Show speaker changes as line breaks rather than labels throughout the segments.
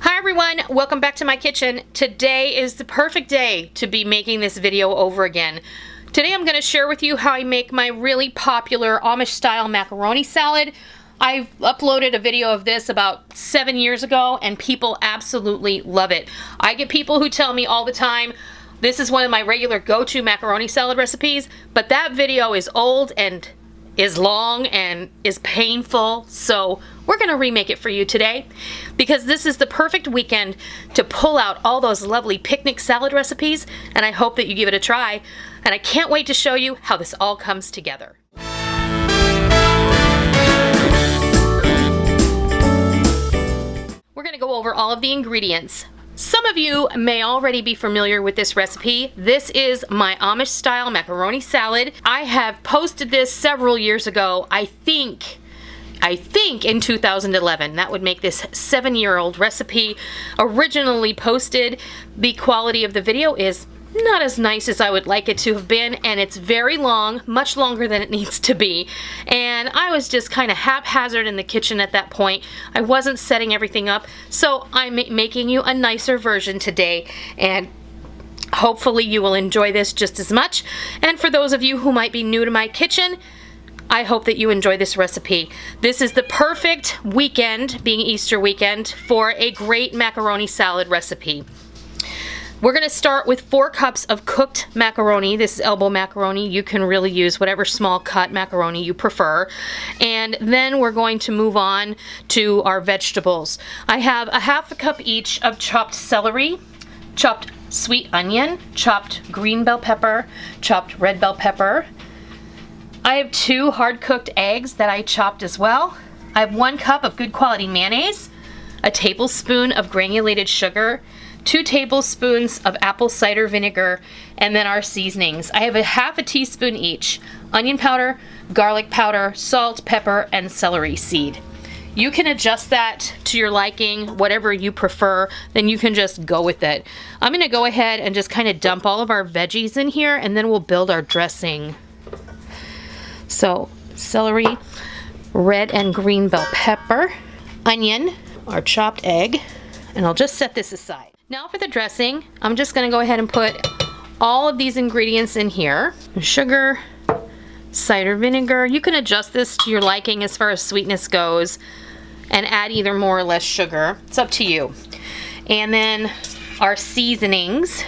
Hi everyone, welcome back to my kitchen. Today is the perfect day to be making this video over again. Today I'm going to share with you how I make my really popular Amish style macaroni salad. I uploaded a video of this about 7 years ago and people absolutely love it. I get people who tell me all the time, this is one of my regular go-to macaroni salad recipes, but that video is old and is long and is painful, so we're gonna remake it for you today because this is the perfect weekend to pull out all those lovely picnic salad recipes, and I hope that you give it a try, and I can't wait to show you how this all comes together. We're gonna go over all of the ingredients. Some of you may already be familiar with this recipe. This is my Amish style macaroni salad. I have posted this several years ago. I think in 2011. That would make this 7-year-old recipe. Originally posted. The quality of the video is not as nice as I would like it to have been, and it's very long, much longer than it needs to be. And I was just kind of haphazard in the kitchen at that point. I wasn't setting everything up, so I'm making you a nicer version today, and hopefully you will enjoy this just as much. And for those of you who might be new to my kitchen, I hope that you enjoy this recipe. This is the perfect weekend, being Easter weekend, for a great macaroni salad recipe. We're going to start with 4 cups of cooked macaroni. This is elbow macaroni. You can really use whatever small cut macaroni you prefer. And then we're going to move on to our vegetables. I have a half a cup each of chopped celery, chopped sweet onion, chopped green bell pepper, chopped red bell pepper. I have 2 hard-cooked eggs that I chopped as well. I have 1 cup of good quality mayonnaise, a tablespoon of granulated sugar, 2 tablespoons of apple cider vinegar, and then our seasonings. I have a half a teaspoon each: onion powder, garlic powder, salt, pepper, and celery seed. You can adjust that to your liking, whatever you prefer, then you can just go with it. I'm gonna go ahead and just kind of dump all of our veggies in here, and then we'll build our dressing. So, celery, red and green bell pepper, onion, our chopped egg, and I'll just set this aside. Now for the dressing, I'm just going to go ahead and put all of these ingredients in here. Sugar, cider vinegar. You can adjust this to your liking as far as sweetness goes and add either more or less sugar. It's up to you. And then our seasonings.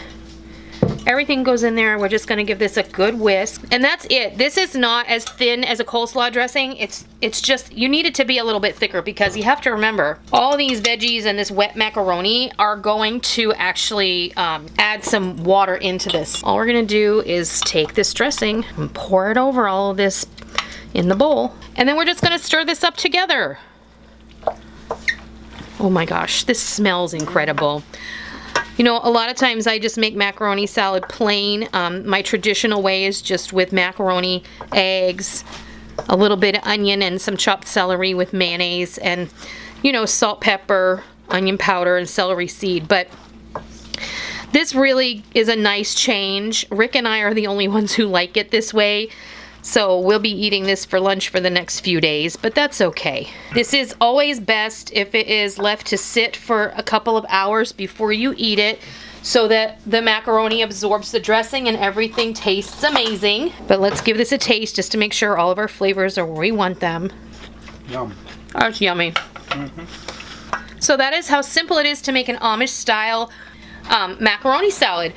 Everything goes in there. We're just going to give this a good whisk. And that's it. This is not as thin as a coleslaw dressing. It's just, you need it to be a little bit thicker because you have to remember, all these veggies and this wet macaroni are going to actually add some water into this. All we're going to do is take this dressing and pour it over all of this in the bowl. And then we're just going to stir this up together. Oh my gosh, this smells incredible. You know, a lot of times I just make macaroni salad plain. My traditional way is just with macaroni, eggs, a little bit of onion and some chopped celery with mayonnaise and, you know, salt, pepper, onion powder, and celery seed. But this really is a nice change. Rick and I are the only ones who like it this way. So we'll be eating this for lunch for the next few days, but that's okay. This is always best if it is left to sit for a couple of hours before you eat it so that the macaroni absorbs the dressing and everything tastes amazing. But let's give this a taste just to make sure all of our flavors are where we want them.
Yum.
Oh, it's yummy. So that is how simple it is to make an Amish style macaroni salad.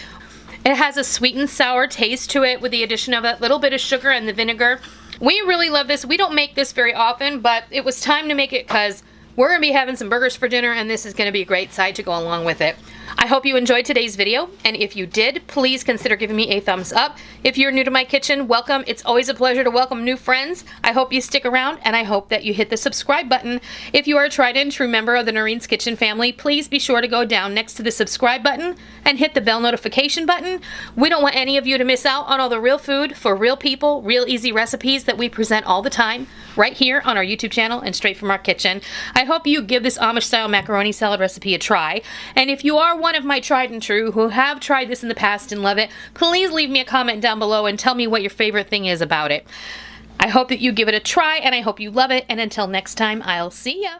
It has a sweet and sour taste to it with the addition of that little bit of sugar and the vinegar. We really love this. We don't make this very often, but it was time to make it because we're going to be having some burgers for dinner, and this is going to be a great side to go along with it. I hope you enjoyed today's video, and if you did, please consider giving me a thumbs up. If you're new to my kitchen, welcome. It's always a pleasure to welcome new friends. I hope you stick around, and I hope that you hit the subscribe button. If you are a tried and true member of the Noreen's Kitchen family, please be sure to go down next to the subscribe button and hit the bell notification button. We don't want any of you to miss out on all the real food for real people, real easy recipes that we present all the time, right here on our YouTube channel and straight from our kitchen. I hope you give this Amish style macaroni salad recipe a try. And if you are one of my tried and true who have tried this in the past and love it, please leave me a comment down below and tell me what your favorite thing is about it. I hope that you give it a try, and I hope you love it. And until next time, I'll see ya.